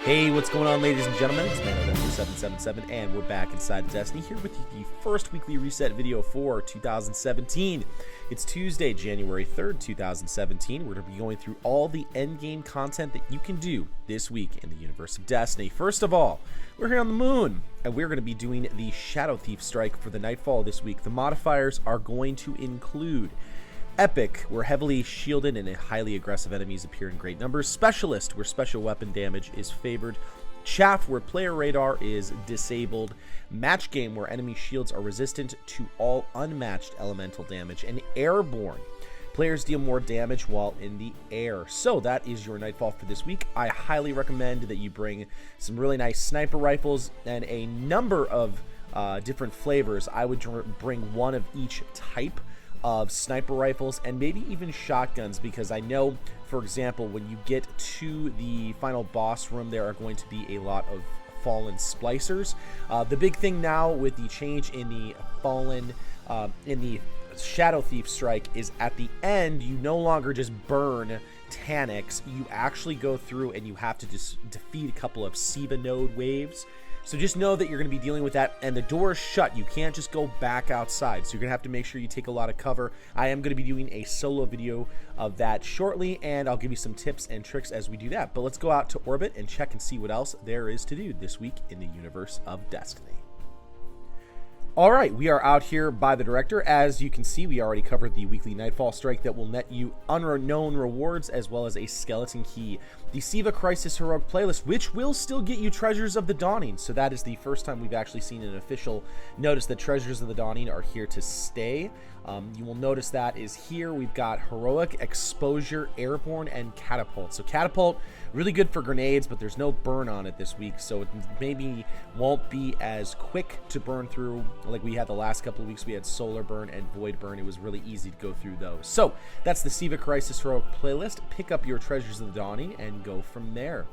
Hey, what's going on, ladies and gentlemen? It's Mano 777, and we're back inside Destiny here with the first weekly reset video for 2017. It's Tuesday, January 3rd, 2017. We're going to be going through all the endgame content that you can do this week in the universe of Destiny. First of all, we're here on the moon, and we're going to be doing the Shadow Thief strike for the Nightfall this week. The modifiers are going to include Epic, where heavily shielded and highly aggressive enemies appear in great numbers. Specialist, where special weapon damage is favored. Chaff, where player radar is disabled. Match Game, where enemy shields are resistant to all unmatched elemental damage. And Airborne, players deal more damage while in the air. So that is your Nightfall for this week. I highly recommend that you bring some really nice sniper rifles and a number of different flavors. I would bring one of each type of sniper rifles and maybe even shotguns, because I know, for example, when you get to the final boss room, there are going to be a lot of fallen splicers. The big thing now with the change in the fallen in the Shadow Thief strike is at the end you no longer just burn Taniks, you actually go through and you have to just defeat a couple of SIVA node waves. So just know that you're going to be dealing with that, and the door is shut. You can't just go back outside, so you're going to have to make sure you take a lot of cover. I am going to be doing a solo video of that shortly, and I'll give you some tips and tricks as we do that. But let's go out to orbit and check and see what else there is to do this week in the universe of Destiny. All right, we are out here by the director. As you can see, we already covered the weekly Nightfall strike that will net you unknown rewards as well as a skeleton key. The SIVA Crisis Heroic playlist, which will still get you Treasures of the Dawning. So that is the first time we've actually seen an official notice that Treasures of the Dawning are here to stay. You will notice that is here. We've got Heroic, Exposure, Airborne, and Catapult. So Catapult, really good for grenades, but there's no burn on it this week, so it maybe won't be as quick to burn through like we had the last couple of weeks. We had Solar Burn and Void Burn. It was really easy to go through those. So that's the SIVA Crisis Heroic playlist. Pick up your Treasures of the Dawning and go from there.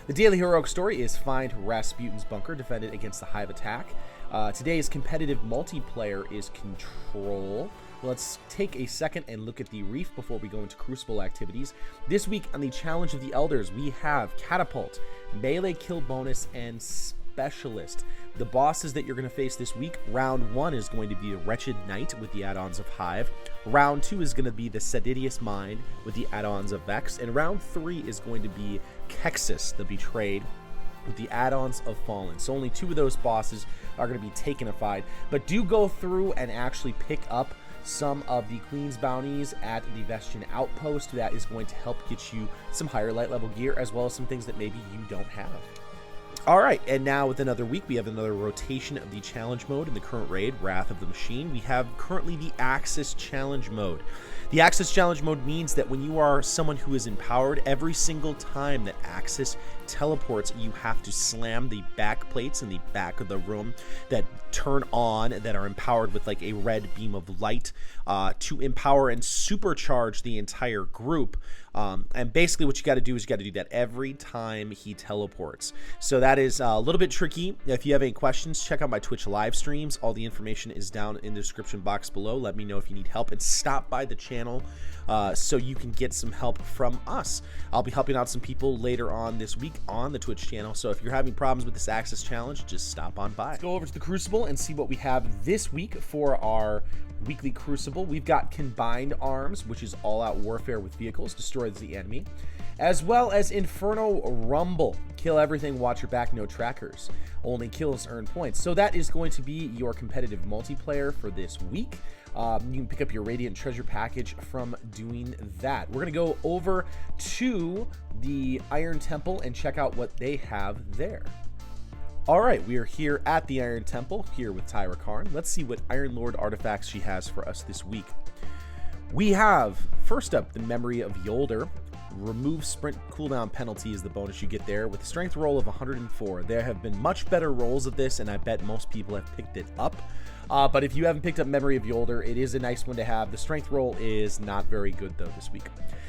The daily heroic story is find Rasputin's bunker, defend it against the Hive attack. Today's competitive multiplayer is Control. Let's take a second and look at the Reef before we go into Crucible activities. This week on the Challenge of the Elders, we have Catapult, Melee Kill Bonus, and Specialist. The bosses that you're going to face this week, round 1 is going to be a Wretched Knight with the add-ons of Hive. Round 2 is going to be the Sedidious Mind with the add-ons of Vex. And round 3 is going to be Kexis, the Betrayed, with the add-ons of Fallen. So only 2 of those bosses are going to be takenified. But do go through and actually pick up some of the Queen's bounties at the Vestian Outpost. That is going to help get you some higher light level gear, as well as some things that maybe you don't have. Alright, and now with another week, we have another rotation of the challenge mode in the current raid, Wrath of the Machine. We have currently the Axis challenge mode. The Axis challenge mode means that when you are someone who is empowered, every single time that Axis teleports, you have to slam the back plates in the back of the room that turn on, that are empowered with like a red beam of light, to empower and supercharge the entire group. And basically what you got to do is you got to do that every time he teleports. So that is a little bit tricky. If you have any questions, check out my Twitch live streams. All the information is down in the description box below. Let me know if you need help, and stop by the channel so you can get some help from us. I'll be helping out some people later on this week on the Twitch channel. So if you're having problems with this Axis challenge, just stop on by. Let's go over to the Crucible and see what we have this week for our weekly Crucible. We've got Combined Arms, which is all-out warfare with vehicles, destroys the enemy, as well as Inferno Rumble, kill everything, watch your back, no trackers, only kills earn points. So that is going to be your competitive multiplayer for this week. You can pick up your Radiant Treasure package from doing that. We're going to go over to the Iron Temple and check out what they have there. Alright, we are here at the Iron Temple, here with Tyra Karn. Let's see what Iron Lord artifacts she has for us this week. We have, first up, the Memory of Yolder. Remove sprint cooldown penalty is the bonus you get there with a strength roll of 104. There have been much better rolls of this, and I bet most people have picked it up. But if you haven't picked up Memory of Yolder, it is a nice one to have. The strength roll is not very good, though, this week.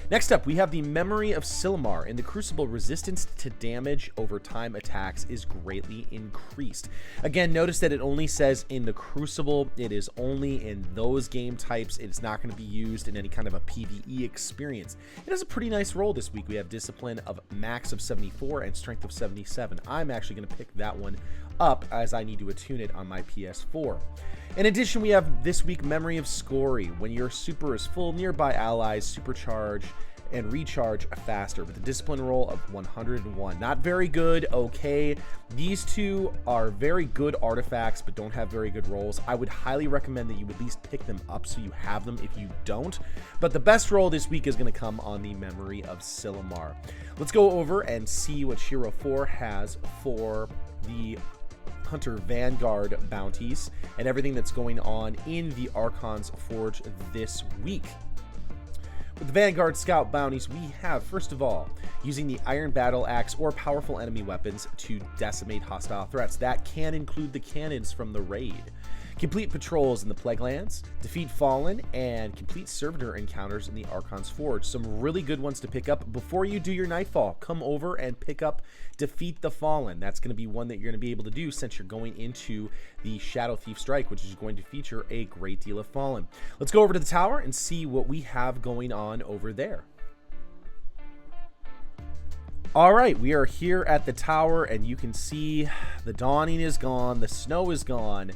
Next up, we have the Memory of Silmar. In the Crucible, resistance to damage over time attacks is greatly increased. Again, notice that it only says in the Crucible. It is only in those game types. It's not going to be used in any kind of a PvE experience. It has a pretty nice roll this week. We have Discipline of max of 74 and Strength of 77. I'm actually going to pick that one up as I need to attune it on my PS4. In addition, we have this week Memory of Scory. When your super is full, nearby allies supercharge and recharge faster with a discipline roll of 101. Not very good, okay. These two are very good artifacts but don't have very good rolls. I would highly recommend that you at least pick them up so you have them if you don't. But the best roll this week is going to come on the Memory of Silmar. Let's go over and see what Shiro 4 has for the Hunter Vanguard bounties and everything that's going on in the Archon's Forge this week. With the Vanguard Scout bounties, we have, first of all, using the Iron Battle Axe or powerful enemy weapons to decimate hostile threats. That can include the cannons from the raid. Complete patrols in the Plague Lands, defeat Fallen, and complete servitor encounters in the Archon's Forge. Some really good ones to pick up before you do your Nightfall. Come over and pick up Defeat the Fallen. That's going to be one that you're going to be able to do since you're going into the Shadow Thief Strike, which is going to feature a great deal of Fallen. Let's go over to the tower and see what we have going on over there. All right, we are here at the tower, and you can see the dawning is gone, the snow is gone.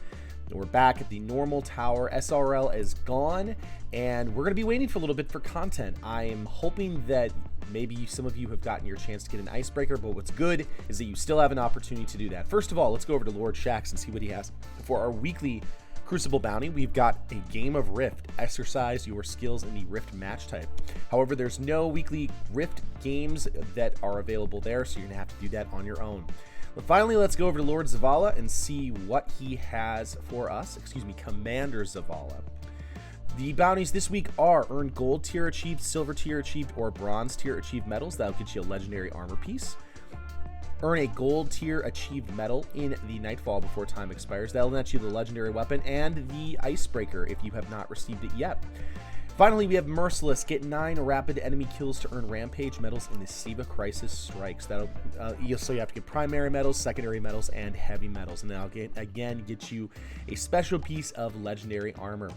We're back at the normal tower. SRL is gone, and we're going to be waiting for a little bit for content. I'm hoping that maybe some of you have gotten your chance to get an icebreaker, but what's good is that you still have an opportunity to do that. First of all, let's go over to Lord Shaxx and see what he has for our weekly Crucible bounty. We've got a Game of Rift. Exercise your skills in the Rift match type. However, there's no weekly Rift games that are available there, so you're going to have to do that on your own. But finally, let's go over to Lord Zavala and see what he has for us. Excuse me, Commander Zavala. The bounties this week are earn gold tier achieved, silver tier achieved, or bronze tier achieved medals. That'll get you a legendary armor piece. Earn a gold tier achieved medal in the Nightfall before time expires. That'll net you the legendary weapon and the icebreaker if you have not received it yet. Finally, we have Merciless. Get 9 rapid enemy kills to earn Rampage medals in the SIVA Crisis Strikes. That'll so you have to get primary medals, secondary medals, and heavy medals. And that'll get you a special piece of legendary armor.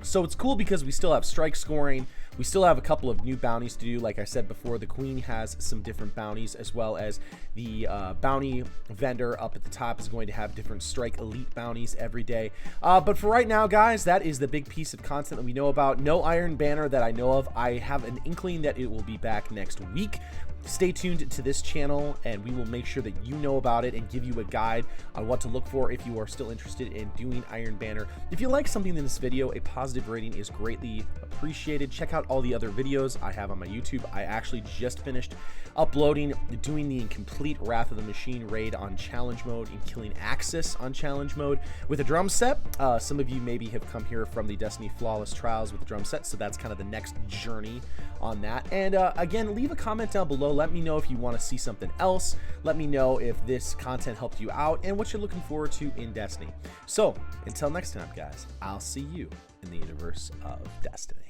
So it's cool because we still have strike scoring. We still have a couple of new bounties to do. Like I said before, the Queen has some different bounties, as well as the bounty vendor up at the top is going to have different strike elite bounties every day. But for right now, guys, that is the big piece of content that we know about. No Iron Banner that I know of. I have an inkling that it will be back next week. Stay tuned to this channel, and we will make sure that you know about it and give you a guide on what to look for if you are still interested in doing Iron Banner. If you like something in this video, a positive rating is greatly appreciated. Check out all the other videos I have on my YouTube. I actually just finished uploading, doing the complete Wrath of the Machine raid on challenge mode and killing Axis on challenge mode with a drum set. Some of you maybe have come here from the Destiny Flawless Trials with the drum set, so that's kind of the next journey on that. And again, leave a comment down below. Let me know if you want to see something else. Let me know if this content helped you out and what you're looking forward to in Destiny. So until next time, guys, I'll see you in the universe of Destiny.